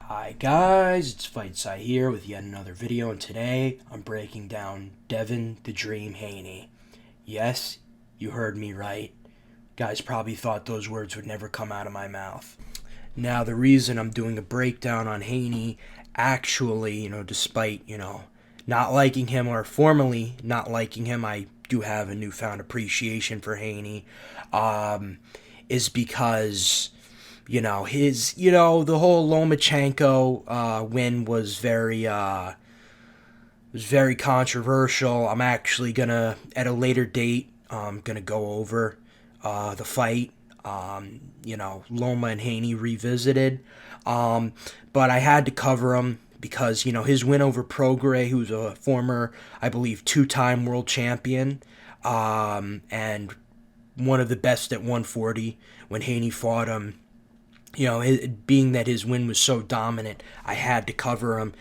Hi guys, it's Fightside here with yet another video, and today I'm breaking down Devin the Dream Haney. Yes, you heard me right. Guys probably thought those words would never come out of my mouth. Now the reason I'm doing a breakdown on Haney, actually, despite, not liking him or formally not liking him, I do have a newfound appreciation for Haney, is because the whole Lomachenko win was very controversial. I'm actually gonna at a later date gonna go over the fight. Loma and Haney revisited, but I had to cover him because his win over Prograis, who's a former, I believe, two-time world champion, and one of the best at 140 when Haney fought him. Being that his win was so dominant, I had to cover him.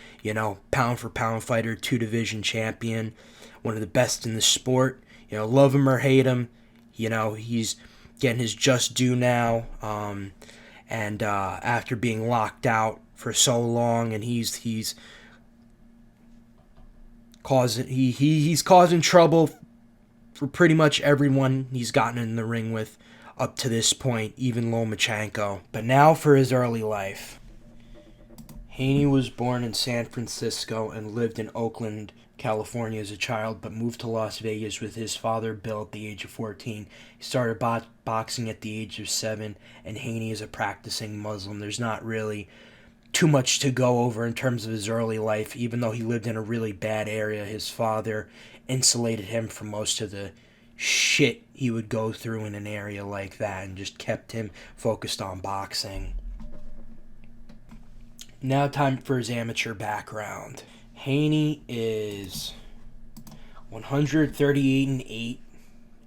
Pound for pound fighter, two division champion, one of the best in the sport. Love him or hate him, he's getting his just due now. And after being locked out for so long, and he's causing trouble for pretty much everyone he's gotten in the ring with up to this point, even Lomachenko. But now for his early life. Haney was born in San Francisco and lived in Oakland, California as a child, but moved to Las Vegas with his father Bill at the age of 14. He started boxing at the age of 7, and Haney is a practicing Muslim. There's not really too much to go over in terms of his early life. Even though he lived in a really bad area, his father insulated him from most of the shit he would go through in an area like that and just kept him focused on boxing. Now time for his amateur background. Haney is 138-8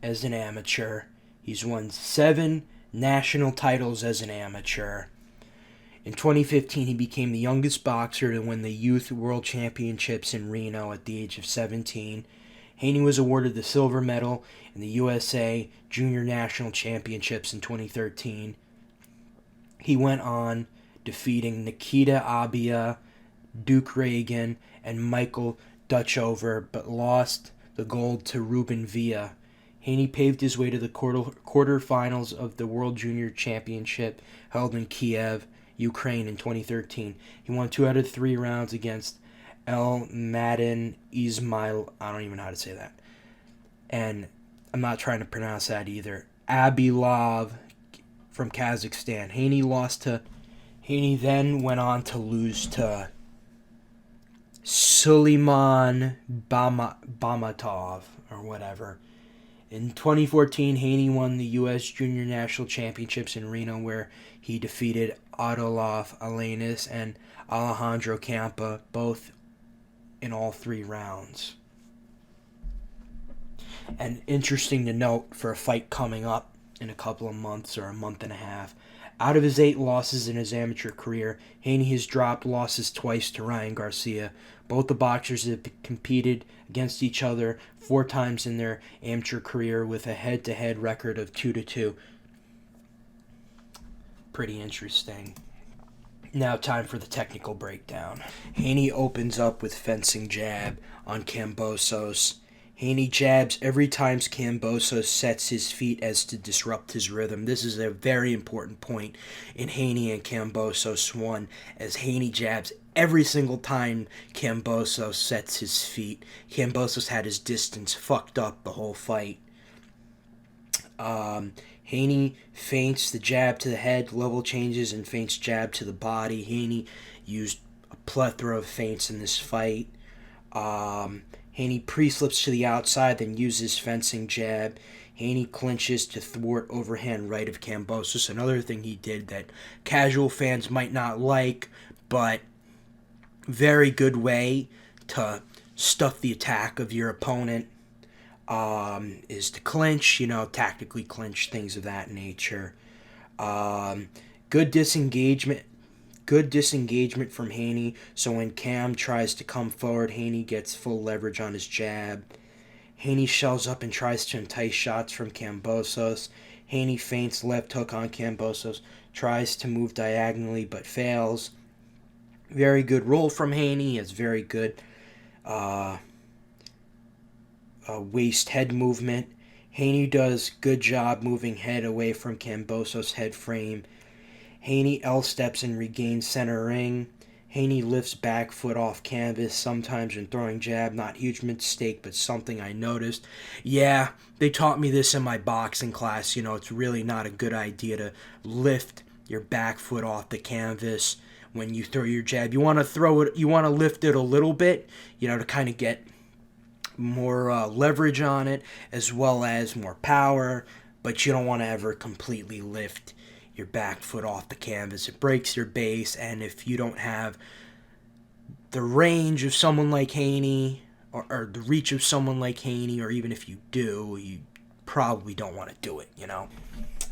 as an amateur. He's won 7 national titles as an amateur. In 2015, he became the youngest boxer to win the Youth World Championships in Reno at the age of 17. Haney was awarded the silver medal in the USA Junior National Championships in 2013. He went on defeating Nikita Abia, Duke Reagan, and Michael Dutchover, but lost the gold to Ruben Villa. Haney paved his way to the quarterfinals of the World Junior Championship held in Kiev, Ukraine in 2013. He won 2 out of 3 rounds against El Madin Ismail, I don't even know how to say that. And I'm not trying to pronounce that either. Abilov from Kazakhstan. Haney then went on to lose to Suleiman Bamatov or whatever. In 2014, Haney won the U.S. Junior National Championships in Reno, where he defeated Adolf Alanis and Alejandro Campa, both in all 3 rounds. And interesting to note for a fight coming up in a couple of months or a month and a half, out of his 8 losses in his amateur career, Haney has dropped losses twice to Ryan Garcia. Both the boxers have competed against each other 4 times in their amateur career with a head-to-head record of 2-2. Pretty interesting. Now time for the technical breakdown. Haney opens up with fencing jab on Kambosos. Haney jabs every time Kambosos sets his feet as to disrupt his rhythm. This is a very important point in Haney and Kambosos 1, as Haney jabs every single time Kambosos sets his feet. Kambosos had his distance fucked up the whole fight. Haney feints the jab to the head, level changes, and feints jab to the body. Haney used a plethora of feints in this fight. Haney pre-slips to the outside, then uses fencing jab. Haney clinches to thwart overhand right of Kambosos. Another thing he did that casual fans might not like, but very good way to stuff the attack of your opponent. Is to clinch, tactically clinch, things of that nature. Good disengagement from Haney, so when Cam tries to come forward, Haney gets full leverage on his jab. Haney shells up and tries to entice shots from Kambosos. Haney feints left hook on Kambosos, tries to move diagonally but fails. Very good roll from Haney. He has very good uh, waist head movement. Haney does good job moving head away from Kambosos' head frame. Haney L-steps and regains center ring. Haney lifts back foot off canvas, sometimes when throwing jab. Not huge mistake, but something I noticed. Yeah, they taught me this in my boxing class. It's really not a good idea to lift your back foot off the canvas when you throw your jab. You want to lift it a little bit, to kind of get more leverage on it, as well as more power, but you don't want to ever completely lift your back foot off the canvas. It breaks your base, and if you don't have the range of someone like Haney, or the reach of someone like Haney, or even if you do, you probably don't want to do it,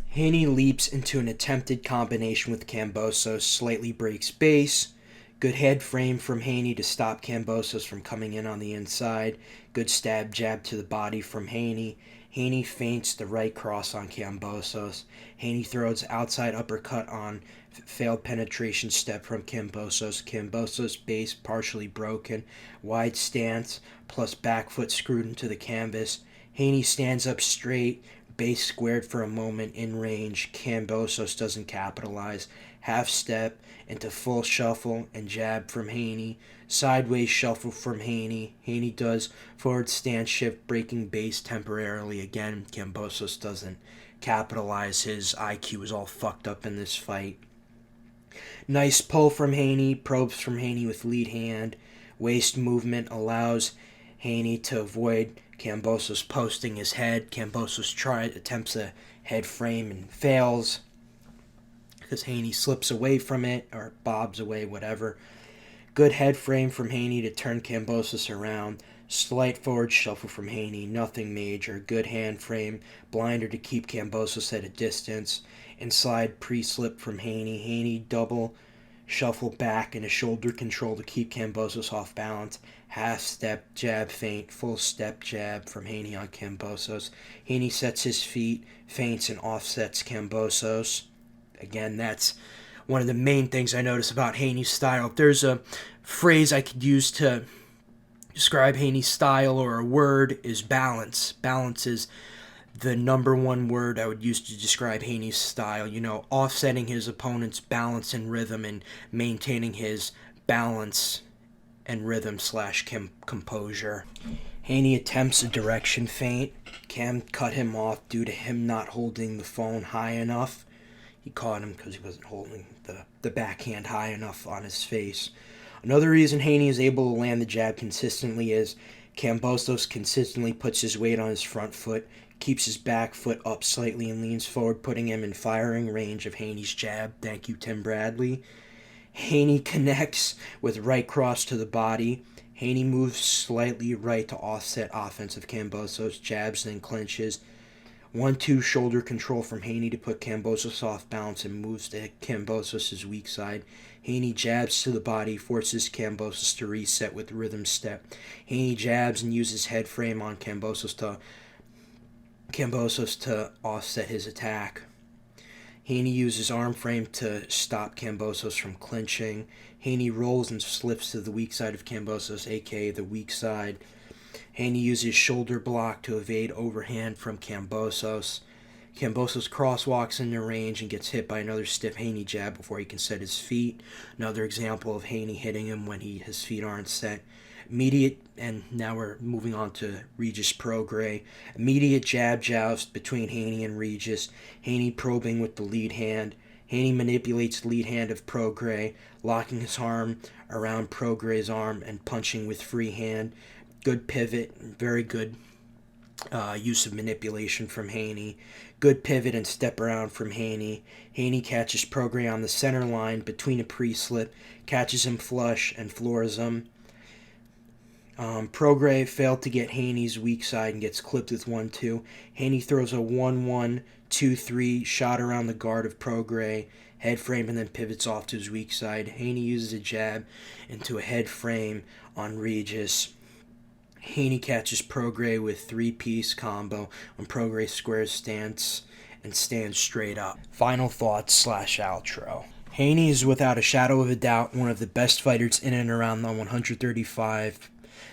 Haney leaps into an attempted combination with Kambosos, slightly breaks base. Good head frame from Haney to stop Kambosos from coming in on the inside. Good stab jab to the body from Haney. Haney feints the right cross on Kambosos. Haney throws outside uppercut on failed penetration step from Kambosos. Kambosos base partially broken. Wide stance plus back foot screwed into the canvas. Haney stands up straight. Base squared for a moment in range. Kambosos doesn't capitalize. Half step into full shuffle and jab from Haney. Sideways shuffle from Haney. Haney does forward stance shift, breaking base temporarily. Again, Kambosos doesn't capitalize. His IQ is all fucked up in this fight. Nice pull from Haney. Probes from Haney with lead hand. Waist movement allows Haney to avoid Kambosos posting his head. Kambosos attempts a head frame and fails because Haney slips away from it or bobs away, whatever. Good head frame from Haney to turn Kambosos around. Slight forward shuffle from Haney, nothing major. Good hand frame, blinder to keep Kambosos at a distance. Inside pre-slip from Haney. Haney double shuffle back and a shoulder control to keep Kambosos off balance. Half step jab feint, full step jab from Haney on Kambosos. Haney sets his feet, feints and offsets Kambosos. Again, that's one of the main things I notice about Haney's style. If there's a phrase I could use to describe Haney's style, or a word, is balance. Balance is the number one word I would use to describe Haney's style. Offsetting his opponent's balance and rhythm and maintaining his balance and rhythm / composure. Haney attempts a direction feint. Cam cut him off due to him not holding the phone high enough. He caught him because he wasn't holding the backhand high enough on his face. Another reason Haney is able to land the jab consistently is Kambosos consistently puts his weight on his front foot, keeps his back foot up slightly and leans forward, putting him in firing range of Haney's jab. Thank you, Tim Bradley. Haney connects with right cross to the body. Haney moves slightly right to offset offensive Kambosos, jabs, then clinches. 1-2 shoulder control from Haney to put Kambosos off balance and moves to Kambosos' weak side. Haney jabs to the body, forces Kambosos to reset with rhythm step. Haney jabs and uses head frame on Kambosos to offset his attack. Haney uses arm frame to stop Kambosos from clinching. Haney rolls and slips to the weak side of Kambosos, aka the weak side. Haney uses shoulder block to evade overhand from Kambosos. Kambosos crosswalks into range and gets hit by another stiff Haney jab before he can set his feet. Another example of Haney hitting him when his feet aren't set. And now we're moving on to Regis Prograis. Immediate jab joust between Haney and Regis. Haney probing with the lead hand. Haney manipulates the lead hand of Prograis, locking his arm around Prograis's arm and punching with free hand. Good pivot, very good use of manipulation from Haney. Good pivot and step around from Haney. Haney catches Prograis on the center line between a pre-slip, catches him flush and floors him. Prograis failed to get Haney's weak side and gets clipped with 1-2. Haney throws a 1-1, 2-3 shot around the guard of Prograis, head frame, and then pivots off to his weak side. Haney uses a jab into a head frame on Regis. Haney catches Prograis with 3-piece combo when Prograis squares stance and stands straight up. Final thoughts / outro. Haney is without a shadow of a doubt one of the best fighters in and around the 135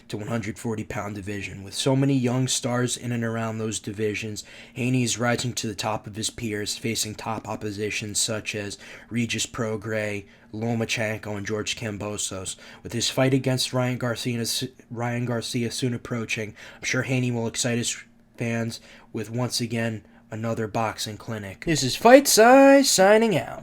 to 140 pound division. With so many young stars in and around those divisions, Haney is rising to the top of his peers, facing top opposition such as Regis Prograis, Lomachenko, and George Kambosos. With his fight against Ryan Garcia soon approaching, I'm sure Haney will excite his fans with once again another boxing clinic. This is Fight Size signing out.